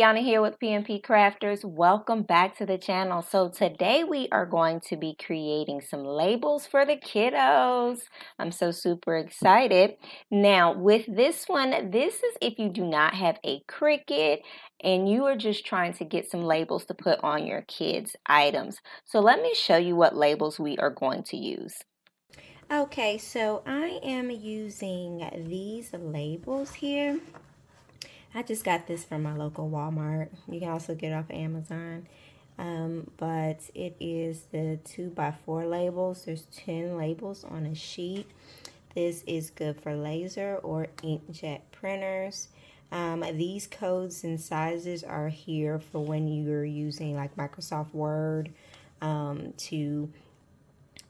Kiana here with PMP Crafters. Welcome back to the channel. So today we are going to be creating some labels for the kiddos. I'm so super excited. Now with this one, this is if you do not have a Cricut and you are just trying to get some labels to put on your kids' items. So let me show you what labels we are going to use. Okay, so I am using these labels here. I just got this from my local Walmart. You can also get it off Amazon. But it is the 2x4 labels. There's 10 labels on a sheet. This is good for laser or inkjet printers. These codes and sizes are here for when you're using like Microsoft Word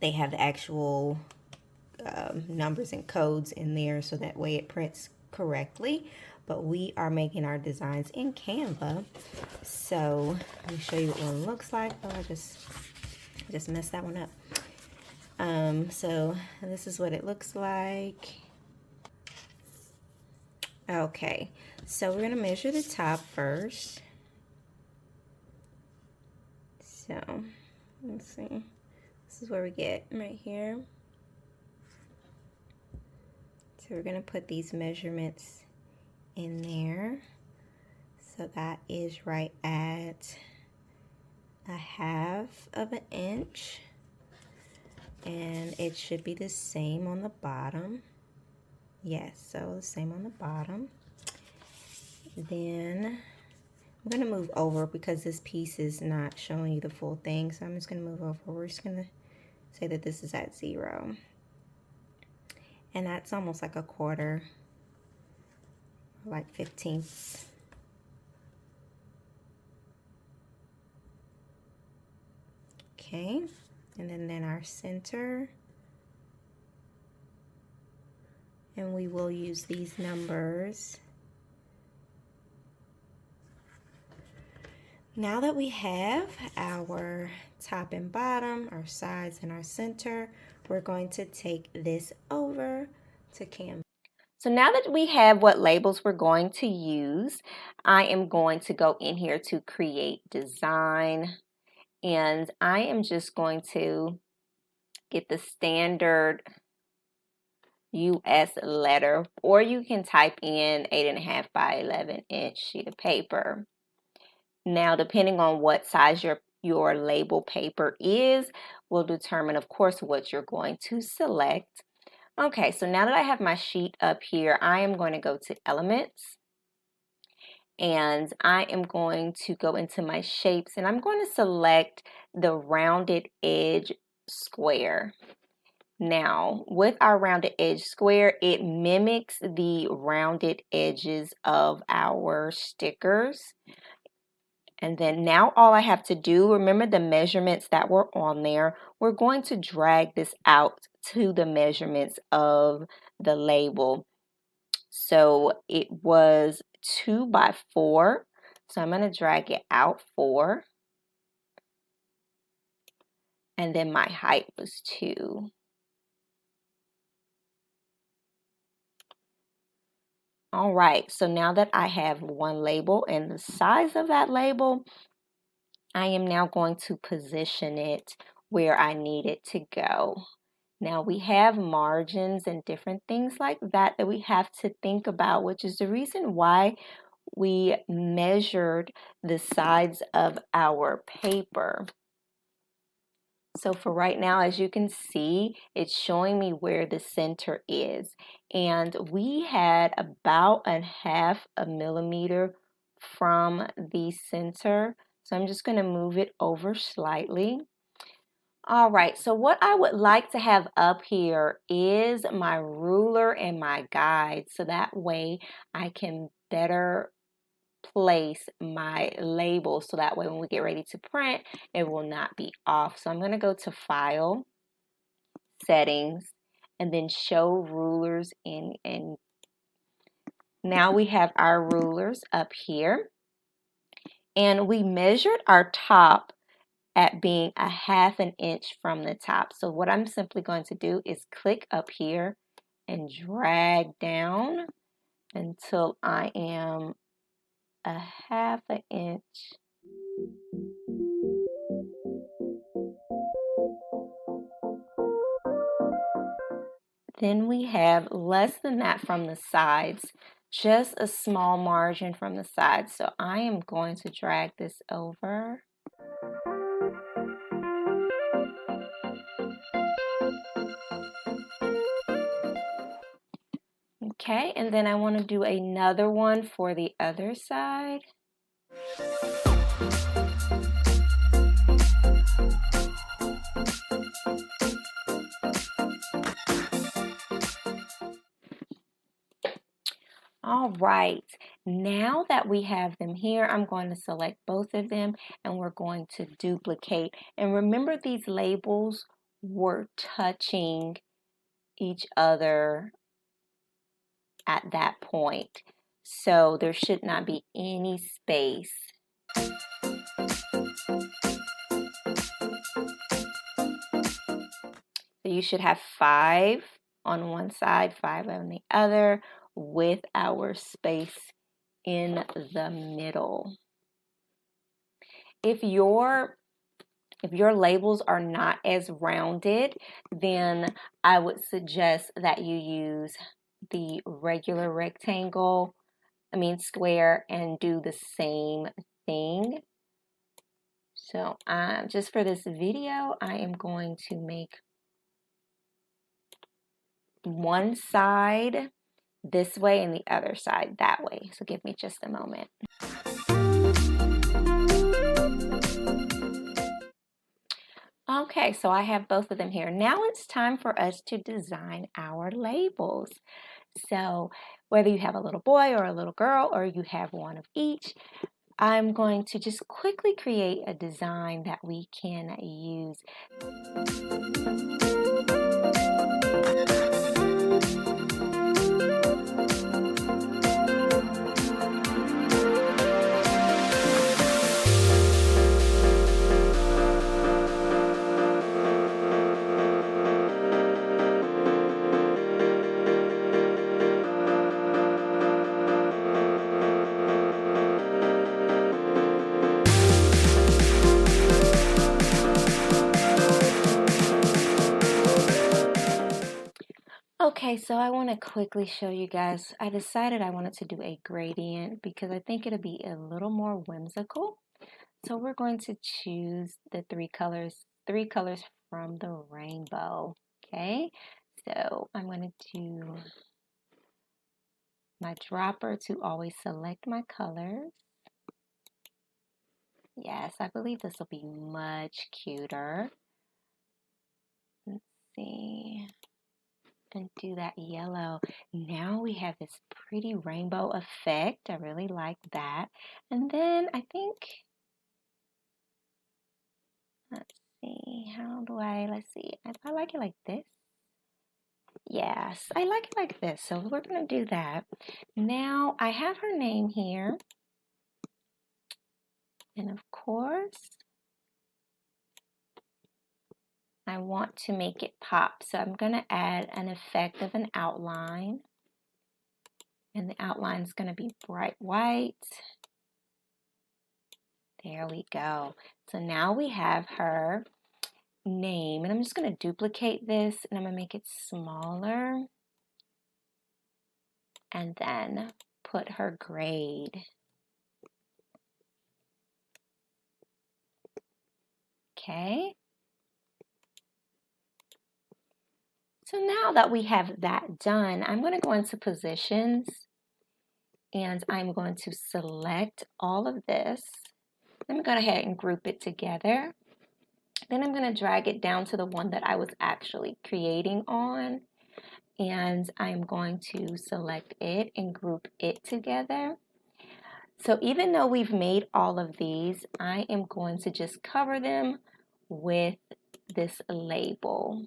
they have the actual numbers and codes in there so that way it prints correctly. But we are making our designs in Canva. So let me show you what one looks like. Oh, I just messed that one up. So this is what it looks like. Okay, so we're gonna measure the top first. So let's see. This is where we get right here. So we're gonna put these measurements in there. So that is right at 1/2 of an inch. And it should be the same on the bottom. Yes, so the same on the bottom. Then I'm gonna move over because this piece is not showing you the full thing. So I'm just gonna move over. We're just gonna say that this is at 0. And that's almost like 1/4, like 15ths. Okay, and then our center. And we will use these numbers. Now that we have our top and bottom, our sides and our center, we're going to take this over to Canva. So now that we have what labels we're going to use, I am going to go in here to create design. And I am just going to get the standard US letter, or you can type in 8.5 by 11 inch sheet of paper. Now, depending on what size your label paper is, will determine, of course, what you're going to select. Okay, so now that I have my sheet up here, I am going to go to Elements. And I am going to go into my shapes, and I'm going to select the rounded edge square. Now, with our rounded edge square, it mimics the rounded edges of our stickers. And then now all I have to do, remember the measurements that were on there, we're going to drag this out to the measurements of the label. So it was 2x4, so I'm going to drag it out 4. And then my height was 2. All right, so now that I have one label and the size of that label, I am now going to position it where I need it to go. Now we have margins and different things like that that we have to think about, which is the reason why we measured the sides of our paper. So for right now, as you can see, it's showing me where the center is. And we had about 1/2 a millimeter from the center. So I'm just going to move it over slightly. All right, so what I would like to have up here is my ruler and my guide. So that way I can better place my label, so that way when we get ready to print, it will not be off. So I'm going to go to File, Settings, and then Show Rulers in. And now we have our rulers up here. And we measured our top at being 1/2 an inch from the top. So what I'm simply going to do is click up here and drag down until I am 1/2 inch. Then we have less than that from the sides, just a small margin from the sides. So I am going to drag this over. Okay, and then I want to do another one for the other side. All right, now that we have them here, I'm going to select both of them and we're going to duplicate. And remember, these labels were touching each other at that point. So there should not be any space. So you should have 5 on one side, 5 on the other, with our space in the middle. If your labels are not as rounded, then I would suggest that you use the regular square, and do the same thing. So just for this video, I am going to make one side this way and the other side that way. So give me just a moment. Okay, so I have both of them here. Now it's time for us to design our labels. So whether you have a little boy or a little girl, or you have one of each, I'm going to just quickly create a design that we can use. Okay, so I want to quickly show you guys. I decided I wanted to do a gradient because I think it'll be a little more whimsical. So we're going to choose the three colors from the rainbow. Okay, so I'm going to do my dropper to always select my colors. Yes, I believe this will be much cuter. Let's see. And do that yellow. Now we have this pretty rainbow effect. I really like that. And then I think, let's see, let's see, if I like it like this. Yes, I like it like this. So we're going to do that. Now I have her name here. And of course, I want to make it pop. So I'm going to add an effect of an outline. And the outline is going to be bright white. There we go. So now we have her name. And I'm just going to duplicate this and I'm going to make it smaller. And then put her grade. Okay. So now that we have that done, I'm going to go into positions and I'm going to select all of this. Let me go ahead and group it together. Then I'm going to drag it down to the one that I was actually creating on. And I'm going to select it and group it together. So even though we've made all of these, I am going to just cover them with this label.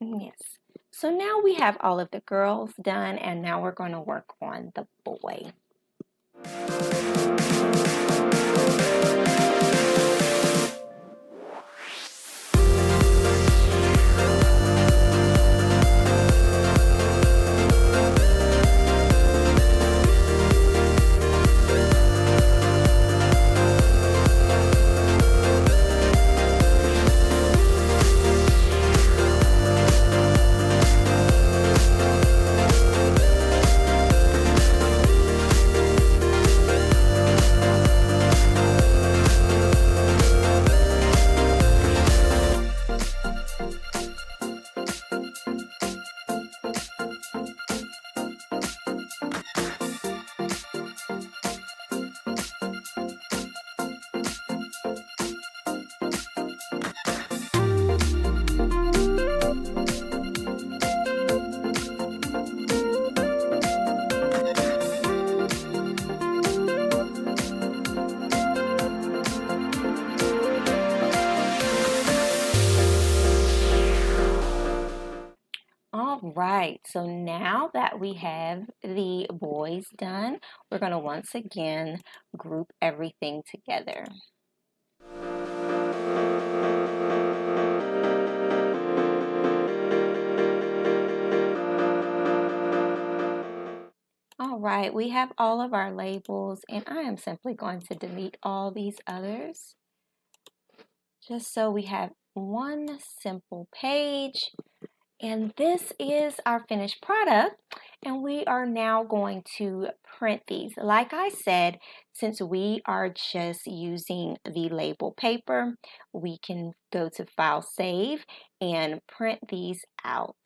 Yes. So now we have all of the girls done, and now we're going to work on the boy. right, so now that we have the boys done, we're going to once again group everything together. All right, we have all of our labels, and I am simply going to delete all these others just so we have one simple page. And this is our finished product, and we are now going to print these. Like I said, since we are just using the label paper, we can go to File, Save, and print these out.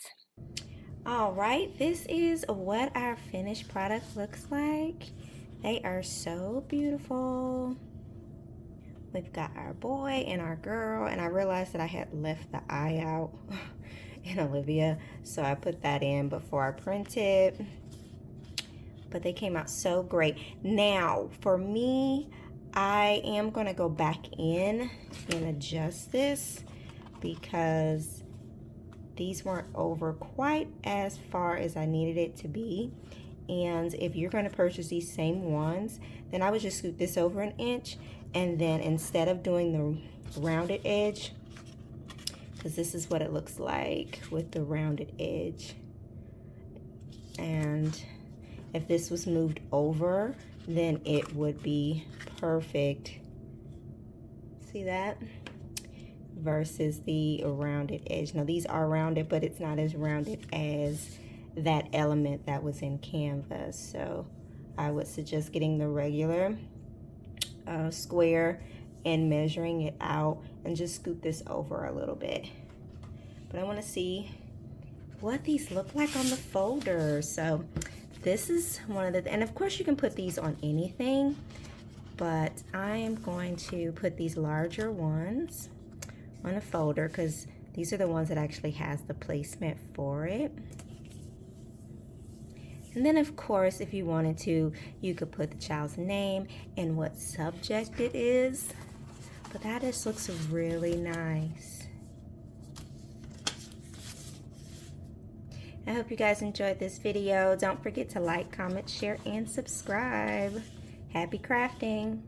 All right, this is what our finished product looks like. They are so beautiful. We've got our boy and our girl, and I realized that I had left the eye out in Olivia, so I put that in before I printed. But they came out so great. Now, for me, I am gonna go back in and adjust this because these weren't over quite as far as I needed it to be. And if you're going to purchase these same ones, then I would just scoot this over an inch, and then instead of doing the rounded edge, because this is what it looks like with the rounded edge, and if this was moved over, then it would be perfect. See that? Versus the rounded edge. Now these are rounded, but it's not as rounded as that element that was in Canva. So I would suggest getting the regular square and measuring it out, and just scoot this over a little bit. But I want to see what these look like on the folder. So this is one of the, and of course you can put these on anything, but I am going to put these larger ones on a folder because these are the ones that actually has the placement for it. And then of course, if you wanted to, you could put the child's name and what subject it is. But that just looks really nice. I hope you guys enjoyed this video. Don't forget to like, comment, share, and subscribe. Happy crafting!